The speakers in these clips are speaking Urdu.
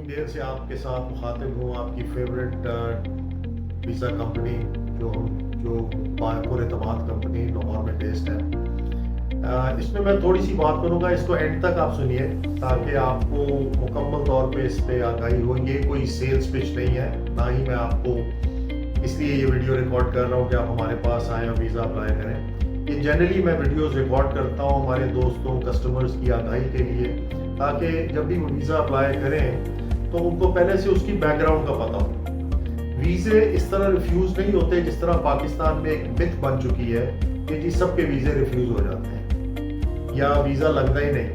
بلومنگ ڈیل سے آپ کے ساتھ مخاطب ہوں، آپ کی فیوریٹ ویزا کمپنی جو پور اعتماد کمپنی لاہور میں بیسڈ ہے۔ اس میں میں تھوڑی سی بات کروں گا، اس کو اینڈ تک آپ سنیے تاکہ آپ کو مکمل طور پہ اس پہ آگاہی ہو۔ یہ کوئی سیلز پچ نہیں ہے، نہ ہی میں آپ کو اس لیے یہ ویڈیو ریکارڈ کر رہا ہوں کہ آپ ہمارے پاس آئیں اور ویزا اپلائی کریں۔ یہ جنرلی میں ویڈیوز ریکارڈ کرتا ہوں ہمارے دوستوں کسٹمرز کی آگاہی کے لیے، تاکہ جب بھی وہ ویزا اپلائی کریں تو ان کو پہلے سے اس کی بیک گراؤنڈ کا پتہ ہو۔ ویزے اس طرح ریفیوز نہیں ہوتے جس طرح پاکستان میں ایک متھ بن چکی ہے کہ جی سب کے ویزے ریفیوز ہو جاتے ہیں یا ویزا لگتا ہی نہیں،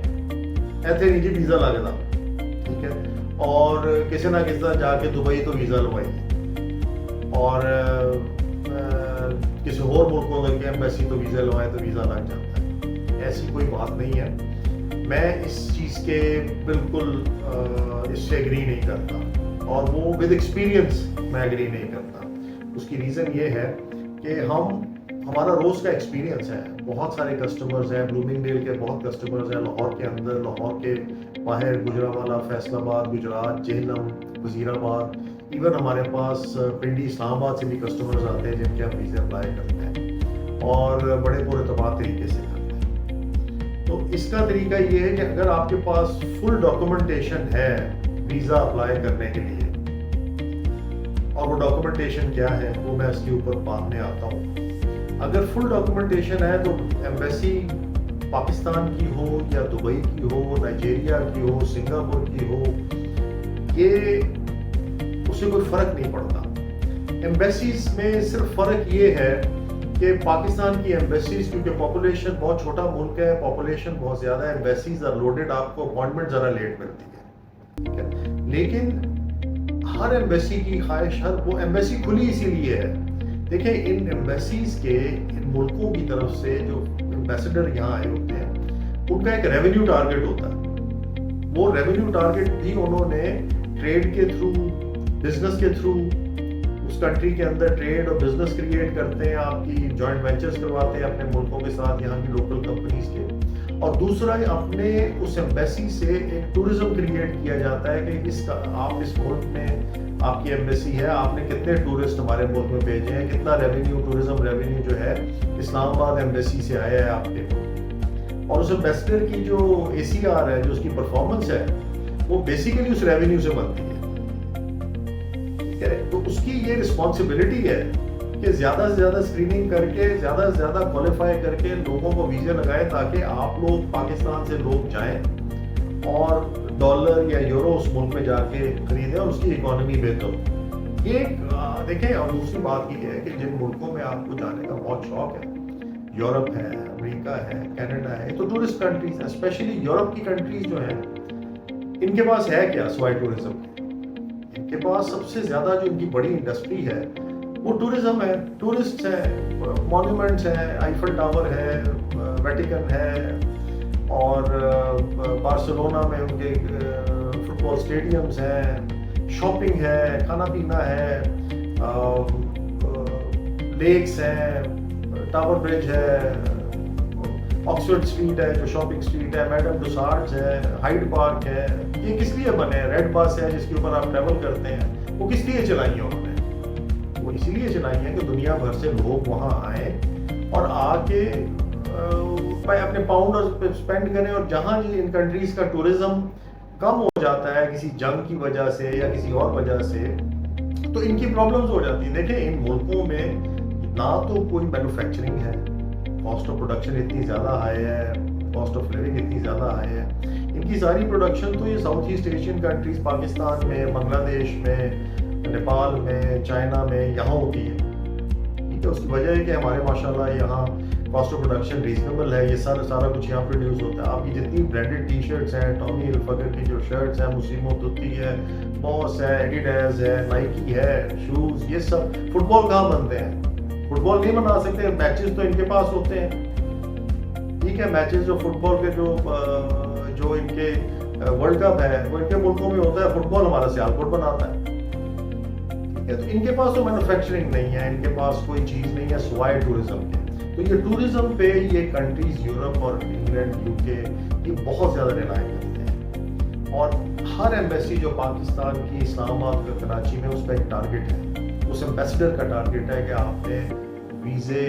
ایسے نہیں جی ویزا لگتا، ٹھیک ہے، اور کسی نہ کسی طرح جا کے دبئی تو ویزا لوائی اور کسی اور ملکوں کے ایمبیسی تو ویزا لوائے تو ویزا لگ جاتا ہے۔ ایسی کوئی بات نہیں ہے، میں اس چیز کے بالکل اس سے ایگری نہیں کرتا، اور وہ ود ایکسپیرینس میں ایگری نہیں کرتا۔ اس کی ریزن یہ ہے کہ ہمارا روز کا ایکسپیرینس ہے، بہت سارے کسٹمرز ہیں، بلومنگ ڈیل کے بہت کسٹمرز ہیں لاہور کے اندر، لاہور کے باہر، گجرانوالہ، فیصل آباد، گجرات، جہلم، وزیر آباد، ایون ہمارے پاس پنڈی، اسلام آباد سے بھی کسٹمرز آتے ہیں جن کے ہم ویزے اپلائی کرتے ہیں اور بڑے پور اعتماد طریقے سے کرتے ہیں۔ تو اس کا طریقہ یہ ہے کہ اگر آپ کے پاس فل ڈاکومنٹیشن ہے ویزا اپلائی کرنے کے لیے، اور وہ ڈاکومنٹیشن کیا ہے وہ میں اس کے اوپر بعد میں آتا ہوں۔ اگر فل ڈاکومنٹیشن ہے تو ایمبیسی پاکستان کی ہو یا دبئی کی ہو، نائجیریا کی ہو، سنگاپور کی ہو، یہ اس سے کوئی فرق نہیں پڑتا۔ ایمبیسیز میں صرف فرق یہ ہے کہ پاکستان کی ایمبیسیز کیونکہ پاپولیشن بہت چھوٹا ملک ہے، پاپولیشن بہت زیادہ ہے، ایمبیسیز آر لوڈڈ، آپ کو اپوائنٹمنٹ ذرا لیٹ ملتی ہے، ٹھیک ہے، لیکن ہر ایمبیسی کی خواہش، وہ ایمبیسی کھلی اسی لیے ہے۔ دیکھیں ان ایمبیسیز کے ان ملکوں کی طرف سے جو ایمبیسڈر یہاں آئے ہوتے ہیں ان کا ایک ریونیو ٹارگٹ ہوتا ہے، وہ ریونیو ٹارگٹ بھی انہوں نے ٹریڈ کے تھرو، بزنس کے تھرو، اس کنٹری کے اندر ٹریڈ اور بزنس کریٹ کرتے ہیں، آپ کی جوائنٹ وینچرز کرواتے ہیں اپنے ملکوں کے ساتھ، یہاں کی لوکل کمپنیز کے، اور دوسرا اپنے اس ایمبیسی سے ایک ٹورزم کریٹ کیا جاتا ہے کہ آپ اس ملک میں آپ کی ایمبیسی ہے، آپ نے کتنے ٹورسٹ ہمارے ملک میں بھیجے ہیں، کتنا ریونیو، ٹورزم ریونیو جو ہے اسلام آباد ایمبیسی سے آیا ہے آپ کے ملک، اور اس ایمبیسڈر کی جو ACR ہے، جو اس کی پرفارمنس ہے، وہ بیسیکلی اس ریونیو سے بنتی ہے، ٹھیک ہے۔ تو اس کی یہ رسپانسبلٹی ہے کہ زیادہ سے زیادہ اسکریننگ کر کے، زیادہ سے زیادہ کوالیفائی کر کے لوگوں کو ویزے لگائے تاکہ آپ لوگ پاکستان سے لوگ جائیں اور ڈالر یا یورو اس ملک میں جا کے خریدیں اور اس کی اکانومی بہتر ہو۔ یہ دیکھیں، اور دوسری بات یہ ہے کہ جن ملکوں میں آپ کو جانے کا بہت شوق ہے، یورپ ہے، امریکہ ہے، کینیڈا ہے، تو ٹورسٹ کنٹریز ہیں، اسپیشلی یورپ کی کنٹریز جو ہیں، ان کے پاس ہے کیا سوائے ٹورزم کے؟ ان کے پاس سب سے زیادہ جو ان کی بڑی انڈسٹری ہے وہ ٹورزم ہے، ٹورسٹ ہیں، مونیومنٹس ہیں، آئیفل ٹاور ہے، ویٹیکن ہے، اور بارسلونا میں ان کے فٹ بال اسٹیڈیمز ہیں، شاپنگ ہے، کھانا پینا ہے، لیکس ہیں، ٹاور برج ہے، آکسفورڈ اسٹریٹ ہے جو شاپنگ اسٹریٹ ہے، میڈم ٹوسارڈز ہے، ہائیڈ پارک ہے۔ یہ کس لیے بنے ہیں؟ ریڈ بس ہے جس کے اوپر آپ ٹریول کرتے ہیں، وہ کس لیے چلائی ہیں انہوں نے؟ وہ اسی لیے چلائی ہیں کہ دنیا بھر سے لوگ وہاں آئیں اور آ کے اپنے پاؤنڈ اسپینڈ کریں، اور جہاں ان کنٹریز کا ٹورزم کم ہو جاتا ہے کسی جنگ کی وجہ سے یا کسی اور وجہ سے، تو ان کی پرابلمز ہو جاتی ہیں۔ دیکھیں ان ملکوں میں نہ تو کوئی مینوفیکچرنگ ہے، کاسٹ آف پروڈکشن اتنی زیادہ ہائی ہے، کاسٹ آف لیونگ اتنی زیادہ ہائی ہے، ان کی ساری پروڈکشن تو یہ south East Asian countries, Pakistan میں، بنگلہ دیش میں، نیپال میں، چائنا میں یہاں ہوتی ہے، ٹھیک ہے۔ اس کی وجہ ہے کہ ہمارے ماشاءاللہ یہاں کاسٹ آف پروڈکشن ریزنیبل ہے، یہ سارا کچھ یہاں پروڈیوس ہوتا ہے۔ آپ کی جتنی برانڈیڈ ٹی شرٹس ہیں، ٹامی ہلفگر کی جو شرٹس ہیں، موسیمو توتی ہے، بوس ہے، ایڈیڈاز ہے، نائکی ہے، شوز، یہ سب فٹ بال کہاں بنتے ہیں؟ فٹ بال نہیں بنا سکتے، میچز تو ان کے پاس ہوتے ہیں، ٹھیک ہے، میچز جو فٹ بال کے جو ان کے ورلڈ کپ ہے وہ ان کے ملکوں میں ہوتا ہے، فٹ بال ہمارا سیالکوٹ بناتا ہے، ٹھیک ہے۔ تو ان کے پاس تو مینوفیکچرنگ نہیں ہے، ان کے پاس کوئی چیز نہیں ہے سوائے ٹورزم کے۔ تو یہ ٹورزم پہ یہ کنٹریز یورپ اور انگلینڈ، UK یہ بہت زیادہ ریلائی کرتے ہیں، اور ہر ایمبیسی جو پاکستان کی اسلام آباد کا کراچی میں، اس کا ایک ٹارگیٹ ہے، اس ایمبیسڈر کا ٹارگیٹ ہے کہ آپ نے ویزے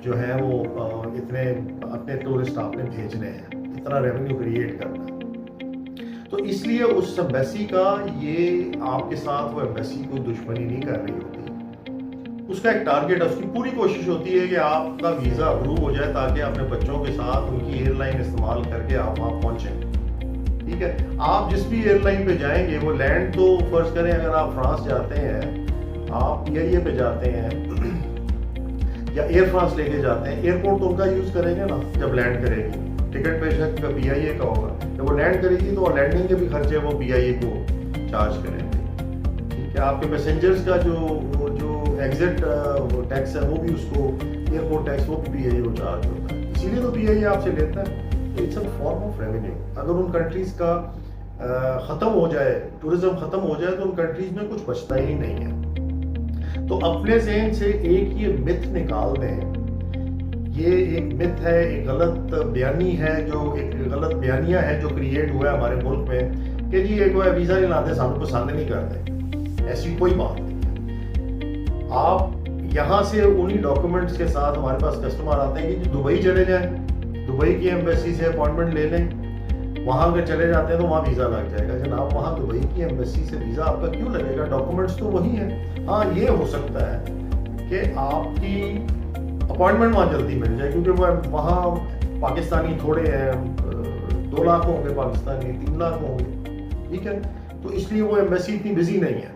جو ہیں وہ اتنے اپنے ٹورسٹ آپ نے بھیجنے ہیں، اتنا ریونیو کریٹ کرنا ہے۔ تو اس لیے اس ایمبیسی کا یہ آپ کے ساتھ وہ ایمبیسی کوئی دشمنی نہیں کر رہی ہوتی، اس کا ایک ٹارگیٹ ہے، اس کی پوری کوشش ہوتی ہے کہ آپ کا ویزا اپروو ہو جائے تاکہ اپنے بچوں کے ساتھ ان کی ایئر لائن استعمال کر کے آپ وہاں پہنچیں۔ ٹھیک ہے، آپ جس بھی ایئر لائن پہ جائیں گے، وہ لینڈ تو فرض کریں اگر آپ فرانس جاتے ہیں، آپ پی آئی اے پہ جاتے ہیں یا ایئر فرانس لے کے جاتے ہیں، ایئرپورٹ تو ان کا یوز کریں گے نا جب لینڈ کرے گی، ٹکٹ پہ شک پی آئی اے کا ہوگا، جب وہ لینڈ کرے گی تو لینڈنگ کے بھی خرچے وہ پی آئی اے کو چارج کریں گے۔ ٹھیک ہے، آپ کے پیسنجرز کا جو ایگزٹ ٹیکس ہے وہ بھی اس کو ایئرپورٹ ٹیکس وہ بھی پی آئی اے کو چارج ہوتا ہے، اسی لیے تو پی آئی اے آپ سے لیتا ہے۔ It's a form of revenue. اگر ان کنٹریز کا ختم ہو جائے، ٹورزم ختم ہو جائے تو ان کنٹریز میں کچھ بچتا ہی نہیں ہے۔ تو اپنے ذہن سے ایک یہ مت نکال دیں، یہ ایک مت ہے، ایک غلط بیانی ہے، جو ایک غلط بیانیہ ہے جو کریٹ ہوا ہے ہمارے ملک میں کہ جی ایک ویزا نہیں لاتے، سانوں پسند نہیں کرتے، ایسی کوئی بات نہیں ہے۔ آپ یہاں سے انہی ڈاکومنٹس کے ساتھ ہمارے پاس کسٹمر آتے ہیں کہ دبئی چلے جائیں، دبئی کی ایمبیسی سے اپوائنٹمنٹ لے لیں، وہاں اگر چلے جاتے ہیں تو وہاں ویزا لگ جائے گا۔ جناب وہاں دبئی کی ایمبیسی سے ویزا آپ کا کیوں لگے گا؟ ڈاکومنٹس تو وہی ہیں۔ ہاں یہ ہو سکتا ہے کہ آپ کی اپوائنٹمنٹ وہاں جلدی مل جائے کیونکہ وہ وہاں پاکستانی تھوڑے ہیں، 2 لاکھ ہوں گے پاکستانی، 3 لاکھ ہوں گے، ٹھیک ہے، تو اس لیے وہ ایمبیسی اتنی بزی نہیں ہے۔